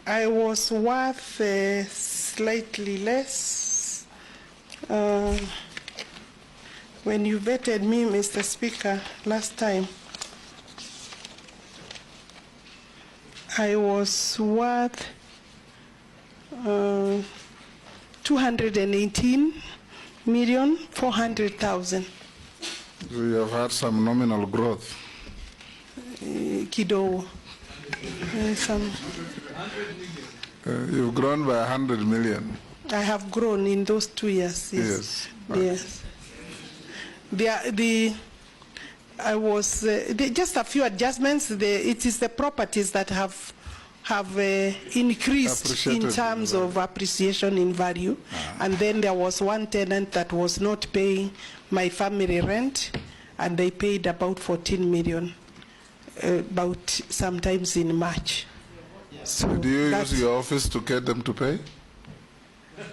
I was worth slightly less. When you vetted me, Mr. Speaker, last time, I was worth 218,400,000. So you have had some nominal growth. Kidogo. Some. You've grown by 100 million. I have grown in those 2 years. Yes. Yes. I was just a few adjustments. It is the properties that have increased in terms of appreciation in value. And then there was one tenant that was not paying my family rent, and they paid about 14 million, about sometimes in March. So do you use your office to get them to pay?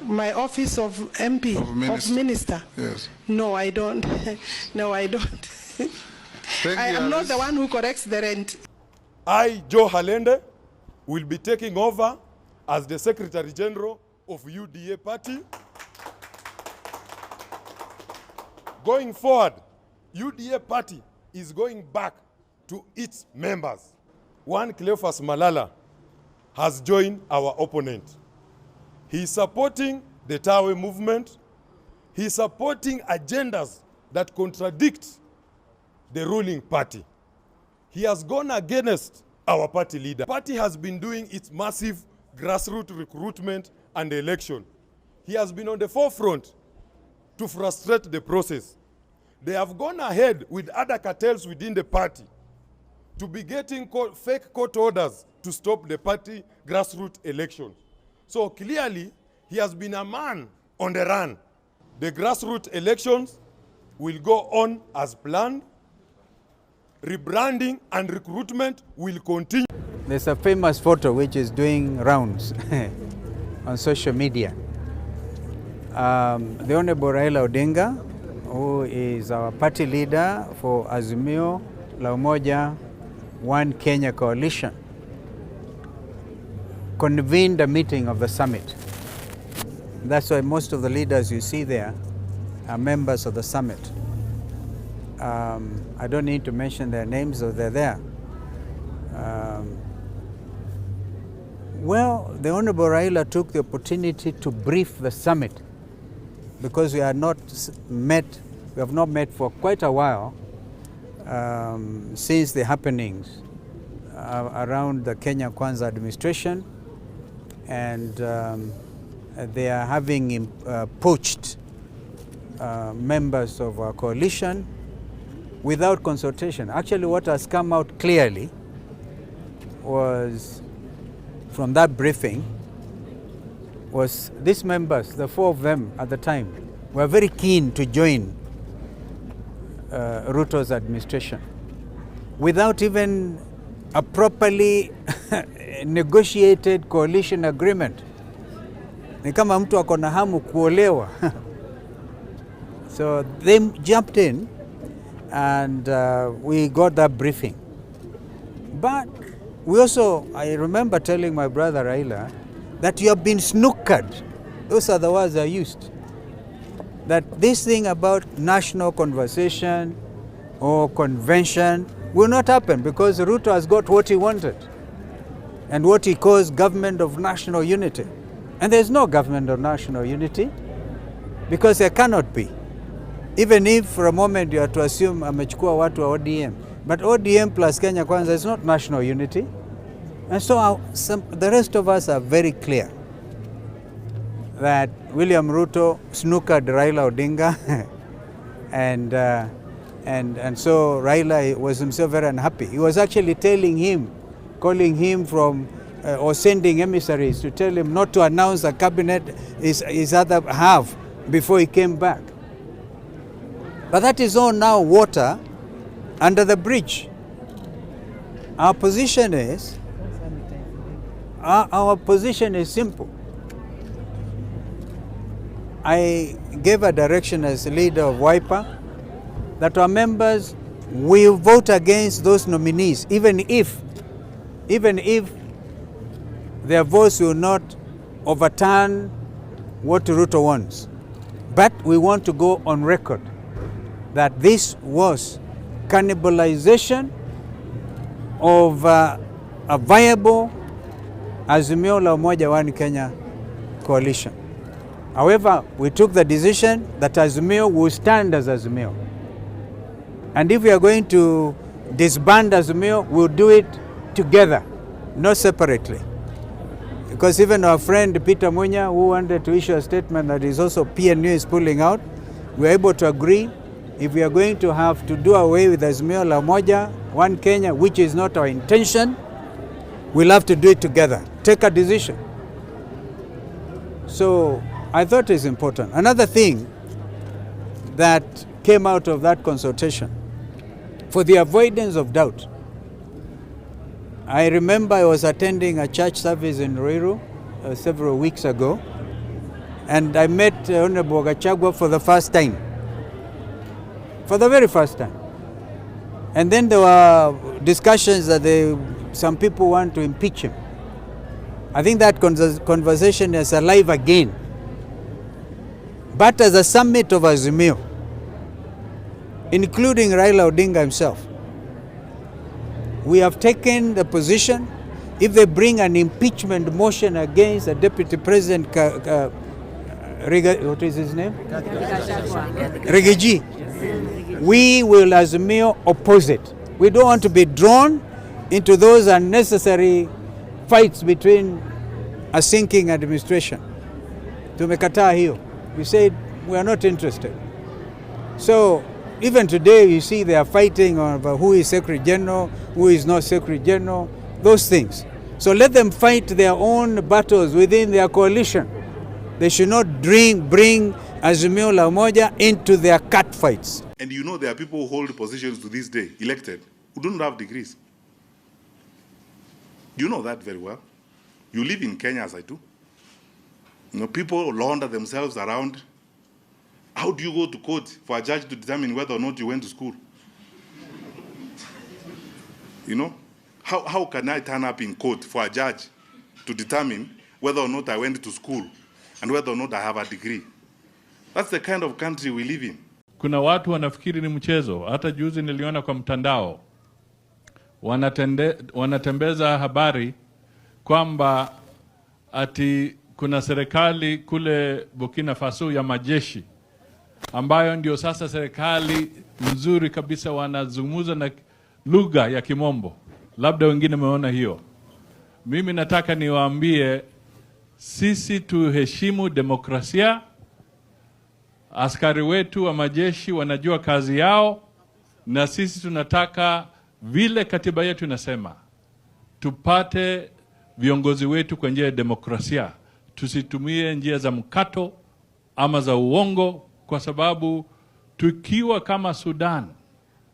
My office of MP, of minister? Yes. No, I don't. No, I don't. I am not the one who corrects the rent. I, Joe Halende, will be taking over as the Secretary General of UDA Party. Going forward, UDA Party is going back to its members. One Cleophas Malala has joined our opponent. He is supporting the Tawe movement. He is supporting agendas that contradict the ruling party. He has gone against our party leader. The party has been doing its massive grassroots recruitment and election. He has been on the forefront to frustrate the process. They have gone ahead with other cartels within the party to be getting fake court orders to stop the party grassroots elections. So clearly, he has been a man on the run. The grassroots elections will go on as planned. Rebranding and recruitment will continue. There's a famous photo which is doing rounds on social media. The Honorable Raila Odinga, who is our party leader for Azimio la Umoja One Kenya coalition, convened a meeting of the summit. That's why most of the leaders you see there are members of the summit. I don't need to mention their names, so they're there. Well, the Honorable Raila took the opportunity to brief the summit because we have not met for quite a while since the happenings around the Kenya Kwanza administration, and they are having poached members of our coalition without consultation. Actually, what has come out clearly was, from that briefing, was these members, the 4 of them at the time, were very keen to join Ruto's administration without even a properly negotiated coalition agreement. Ni kama mtu ako na hamu kuolewa. So they jumped in, and we got that briefing. But we also, I remember telling my brother Raila that you have been snookered. Those are the words I used. That this thing about national conversation or convention will not happen because Ruto has got what he wanted and what he calls government of national unity. And there's no government of national unity because there cannot be. Even if for a moment you are to assume amechukua watu wa ODM. But ODM plus Kenya Kwanza is not national unity. And so the rest of us are very clear that William Ruto snookered Raila Odinga and so Raila was himself very unhappy. He was actually telling him, calling him from, or sending emissaries to tell him not to announce a cabinet his other half before he came back. But that is all now water under the bridge. Our position is simple. I gave a direction as leader of WIPA that our members will vote against those nominees, even if their voice will not overturn what Ruto wants. But we want to go on record that this was cannibalization of a viable Azimio la Umoja One Kenya coalition. However, we took the decision that Azimio will stand as Azimio. And if we are going to disband Azimio, we'll do it together, not separately. Because even our friend Peter Munya, who wanted to issue a statement that is also PNU is pulling out, we are able to agree if we are going to have to do away with Azimio la Umoja One Kenya, which is not our intention, we'll have to do it together. Take a decision. So I thought it's important. Another thing that came out of that consultation, for the avoidance of doubt, I remember I was attending a church service in Ruiru several weeks ago, and I met Honorable Gachagua for the first time. For the very first time. And then there were discussions that some people want to impeach him. I think that conversation is alive again. But as a summit of Azimio, including Raila Odinga himself, we have taken the position, if they bring an impeachment motion against the Deputy President, what is his name? Rigiji, we will Azimio oppose it. We don't want to be drawn into those unnecessary fights between a sinking administration. Tumekataa hiyo. We said we are not interested. So even today you see they are fighting over who is Secretary General, who is not Secretary General, those things. So let them fight their own battles within their coalition. They should not bring Azimio la Umoja into their cat fights. And you know there are people who hold positions to this day, elected, who don't have degrees. You know that very well. You live in Kenya as I do. You know, people launder themselves around. How do you go to court for a judge to determine whether or not you went to school? You know, how can I turn up in court for a judge to determine whether or not I went to school and whether or not I have a degree? That's the kind of country we live in. Kuna watu wanafikiri ni mchezo. Hata juzi niliona kwa mtandao wanatembeza habari kwamba ati kuna serikali kule Burkina Faso ya majeshi ambayo ndio sasa serikali nzuri kabisa, wanazungumza na lugha ya Kimombo. Labda wengine wameona hiyo. Mimi nataka niwaambie sisi tuheshimu demokrasia. Askari wetu wa majeshi wanajua kazi yao, na sisi tunataka vile katiba yetu inasema tupate viongozi wetu kwa njia ya demokrasia. Tusitumie njia za mkato ama za uongo, kwa sababu tukiwa kama Sudan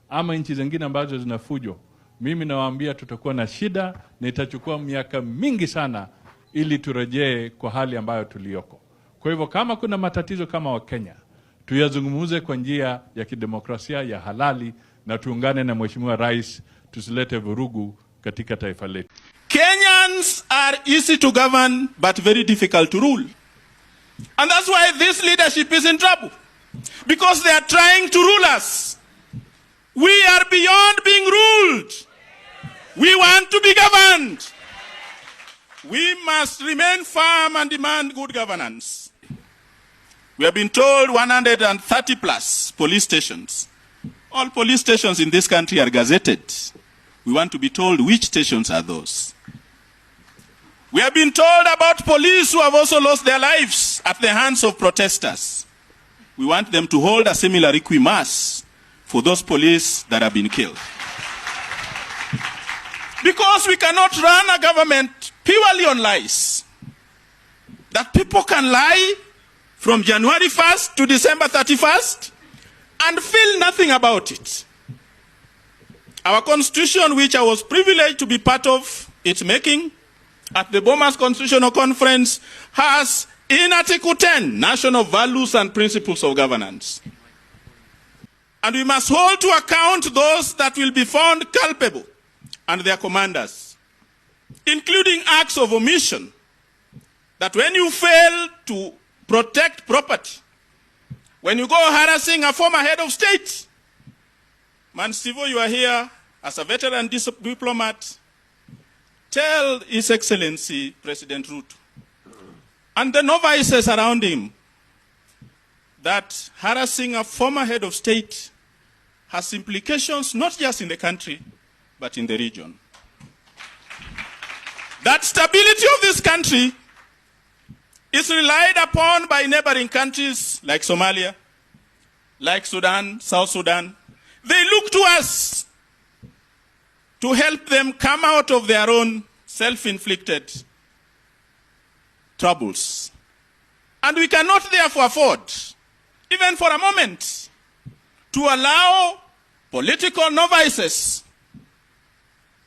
ama nchi zingine ambazo zinafujo, mimi nawaambia tutakuwa na shida na itachukua miaka mingi sana ili turejee kwa hali ambayo tulioko. Kwa hivyo kama kuna matatizo kama wa Kenya, tuyazungumuze kwa njia ya kidemokrasia ya halali na tuungane na Mheshimiwa Rais, tusilete vurugu katika taifa letu. Kenyans are easy to govern but very difficult to rule. And that's why this leadership is in trouble. Because they are trying to rule us. We are beyond being ruled. We want to be governed. We must remain firm and demand good governance. We have been told 130 plus police stations. All police stations in this country are gazetted. We want to be told which stations are those. We have been told about police who have also lost their lives at the hands of protesters. We want them to hold a similar requiem mass for those police that have been killed. Because we cannot run a government purely on lies. That people can lie from January 1st to December 31st and feel nothing about it. Our constitution, which I was privileged to be part of its making at the Bomas Constitutional Conference, has in Article 10 national values and principles of governance. And we must hold to account those that will be found culpable and their commanders. including acts of omission, that when you fail to protect property, when you go harassing a former head of state, Mansivo, you are here as a veteran diplomat, tell His Excellency President Ruto and the novices around him that harassing a former head of state has implications not just in the country, but in the region. That stability of this country is relied upon by neighboring countries like Somalia, like Sudan, South Sudan. They look to us to help them come out of their own self-inflicted troubles. And we cannot therefore afford, even for a moment, to allow political novices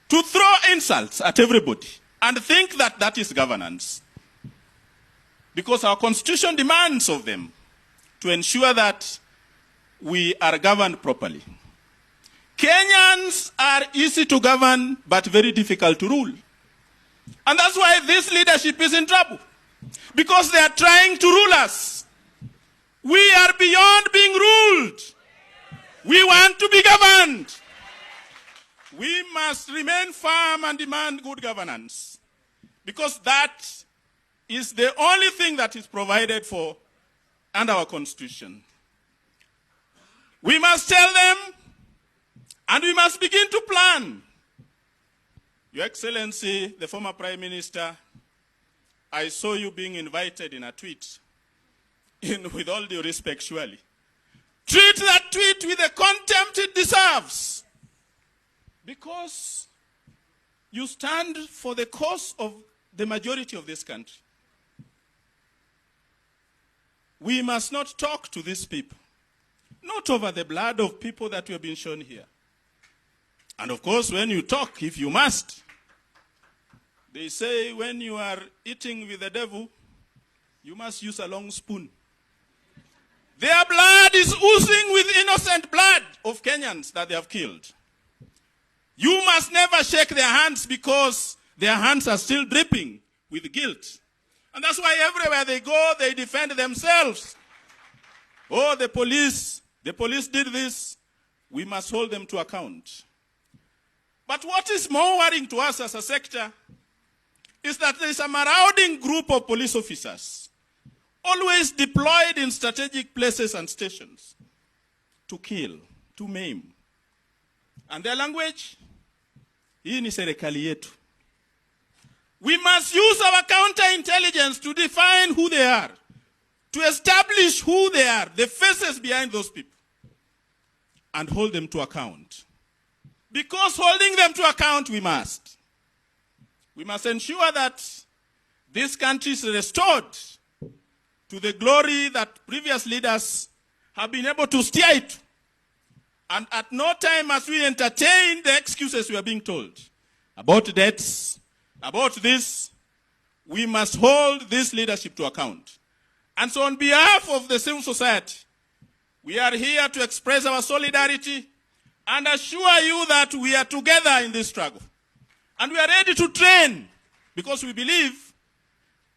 to throw insults at everybody and think that that is governance. Because our constitution demands of them to ensure that we are governed properly. Kenyans are easy to govern, but very difficult to rule. And that's why this leadership is in trouble. Because they are trying to rule us. We are beyond being ruled. We want to be governed. We must remain firm and demand good governance. Because that is the only thing that is provided for under our constitution. We must tell them, and we must begin to plan. Your Excellency, the former Prime Minister, I saw you being invited in a tweet, with all due respect, surely. Treat that tweet with the contempt it deserves. Because you stand for the cause of the majority of this country. We must not talk to these people, not over the blood of people that we have been shown here. And of course, when you talk, if you must, they say when you are eating with the devil, you must use a long spoon. Their blood is oozing with innocent blood of Kenyans that they have killed. You must never shake their hands because their hands are still dripping with guilt. And that's why everywhere they go, they defend themselves. Oh, the police did this. We must hold them to account. But what is more worrying to us as a sector is that there is a marauding group of police officers, always deployed in strategic places and stations, to kill, to maim. And their language, hii ni serikali yetu. We must use our counterintelligence to define who they are, to establish who they are, the faces behind those people, and hold them to account. Because holding them to account, we must. We must ensure that this country is restored to the glory that previous leaders have been able to steer it. And at no time must we entertain the excuses we are being told about debts, about this. We must hold this leadership to account. And so on behalf of the civil society, we are here to express our solidarity and assure you that we are together in this struggle. And we are ready to train because we believe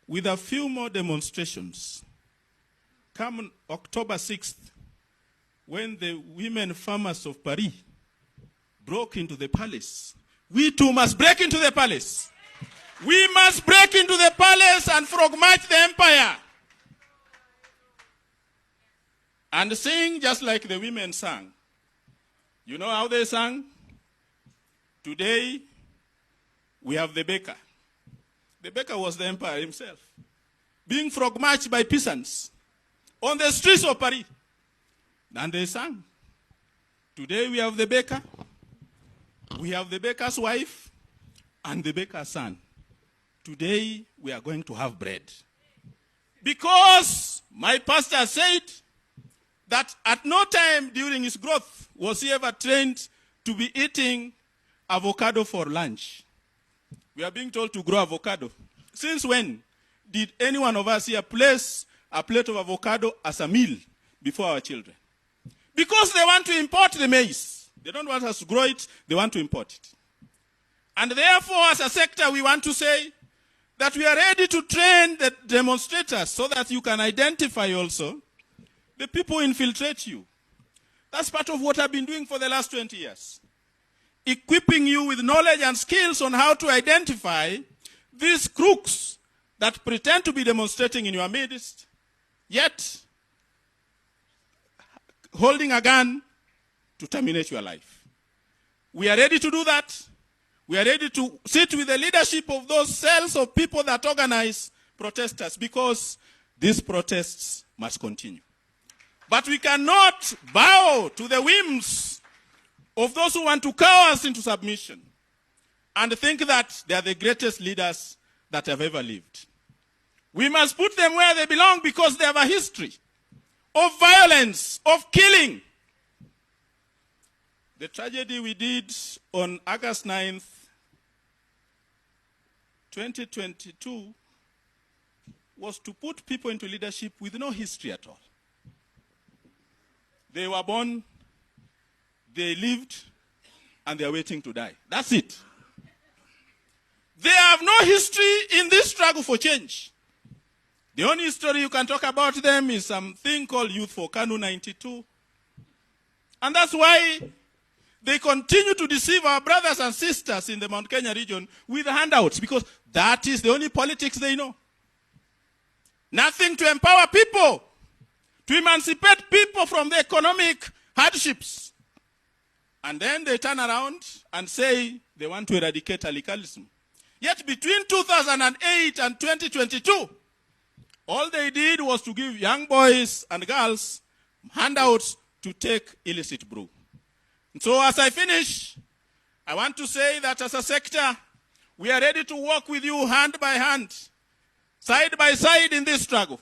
with a few more demonstrations, come October 6th, when the women farmers of Paris broke into the palace, we too must break into the palace. We must break into the palace and frog march the empire. And sing just like the women sang. You know how they sang? Today, we have the baker. The baker was the emperor himself, being frog marched by peasants on the streets of Paris. And they sang. Today we have the baker, we have the baker's wife, and the baker's son. Today we are going to have bread. Because my pastor said that at no time during his growth was he ever trained to be eating avocado for lunch. We are being told to grow avocado. Since when did any one of us here place a plate of avocado as a meal before our children? Because they want to import the maize. They don't want us to grow it, they want to import it. And therefore, as a sector, we want to say that we are ready to train the demonstrators so that you can identify also the people who infiltrate you. That's part of what I've been doing for the last 20 years. Equipping you with knowledge and skills on how to identify these crooks that pretend to be demonstrating in your midst, yet holding a gun to terminate your life. We are ready to do that. We are ready to sit with the leadership of those cells of people that organize protesters, because these protests must continue. But we cannot bow to the whims of those who want to cower us into submission and think that they are the greatest leaders that have ever lived. We must put them where they belong, because they have a history of violence, of killing. The tragedy we did on August 9th, 2022, was to put people into leadership with no history at all. They were born, they lived, and they are waiting to die. That's it. They have no history in this struggle for change. The only story you can talk about them is something called Youth for Kanu 92. And that's why they continue to deceive our brothers and sisters in the Mount Kenya region with handouts, because that is the only politics they know. Nothing to empower people, to emancipate people from the economic hardships. And then they turn around and say they want to eradicate radicalism. Yet between 2008 and 2022, all they did was to give young boys and girls handouts to take illicit brew. And so as I finish, I want to say that as a sector, we are ready to work with you hand by hand, side by side in this struggle,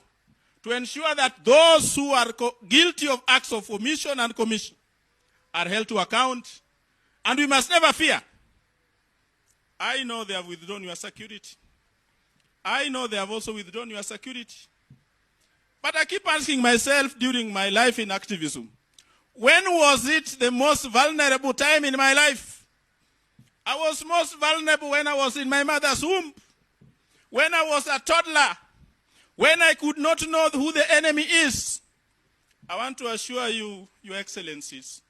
to ensure that those who are guilty of acts of omission and commission are held to account. And we must never fear. I know they have withdrawn your security. I know they have also withdrawn your security. But I keep asking myself during my life in activism, when was it the most vulnerable time in my life? I was most vulnerable when I was in my mother's womb, when I was a toddler, when I could not know who the enemy is. I want to assure you, Your Excellencies,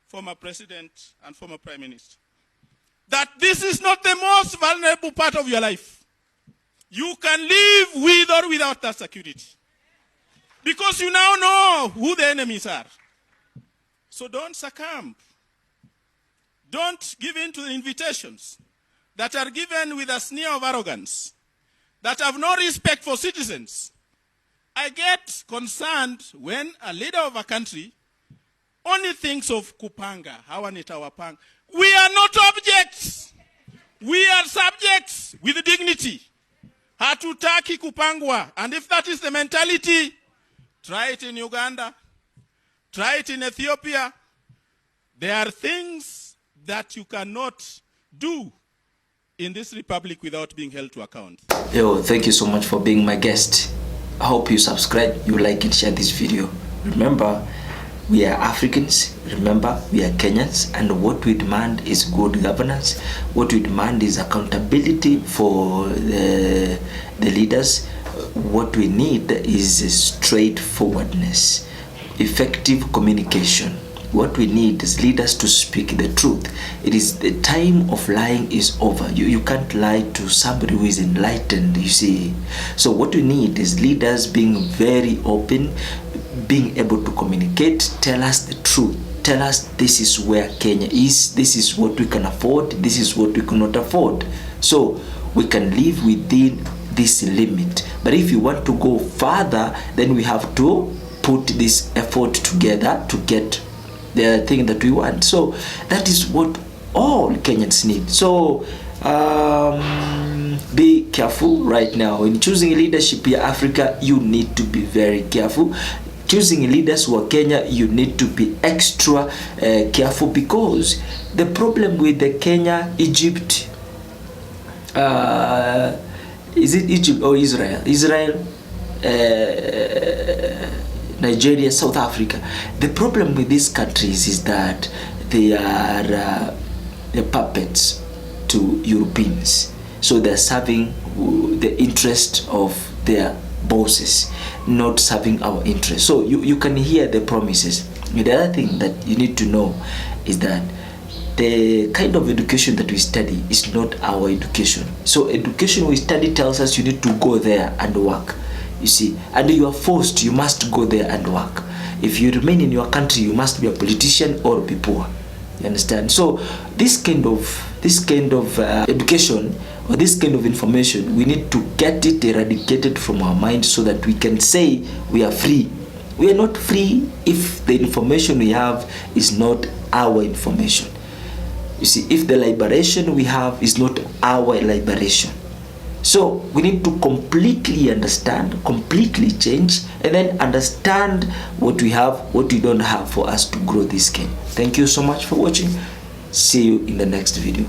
former President and former Prime Minister, that this is not the most vulnerable part of your life. You can live with or without that security, because you now know who the enemies are. So don't succumb. Don't give in to the invitations that are given with a sneer of arrogance, that have no respect for citizens. I get concerned when a leader of a country only thinks of kupanga, hawanitawapanga. We are not objects. We are subjects with dignity. Hatutaki kupangwa. And if that is the mentality, try it in Uganda. Try it in Ethiopia. There are things that you cannot do in this republic without being held to account. Yo, thank you so much for being my guest. I hope you subscribe, you like and share this video. Remember, we are Africans. Remember, we are Kenyans, and what we demand is good governance. What we demand is accountability for the leaders. What we need is straightforwardness, effective communication. What we need is leaders to speak the truth. It is the time of lying is over. You can't lie to somebody who is enlightened, you see. So what we need is leaders being very open, being able to communicate, tell us the truth. Tell us this is where Kenya is, this is what we can afford, this is what we cannot afford. So we can live within this limit. But if you want to go further, then we have to put this effort together to get the thing that we want. So that is what all Kenyans need. So be careful right now. In choosing leadership in Africa, you need to be very careful. Choosing leaders who are Kenya, you need to be extra careful, because the problem with the Kenya, Egypt, is it Egypt or Israel? Israel, Nigeria, South Africa. The problem with these countries is that they are the puppets to Europeans. So they're serving the interest of their bosses, not serving our interest. So you can hear the promises. The other thing that you need to know is that the kind of education that we study is not our education. So education we study tells us you need to go there and work, you see, and you are forced, you must go there and work. If you remain in your country, you must be a politician or be poor. You understand? So this kind of education or this kind of information, we need to get it eradicated from our mind so that we can say we are free. We are not free if the information we have is not our information. You see, if the liberation we have is not our liberation. So we need to completely understand, completely change, and then understand what we have, what we don't have for us to grow this game. Thank you so much for watching. See you in the next video.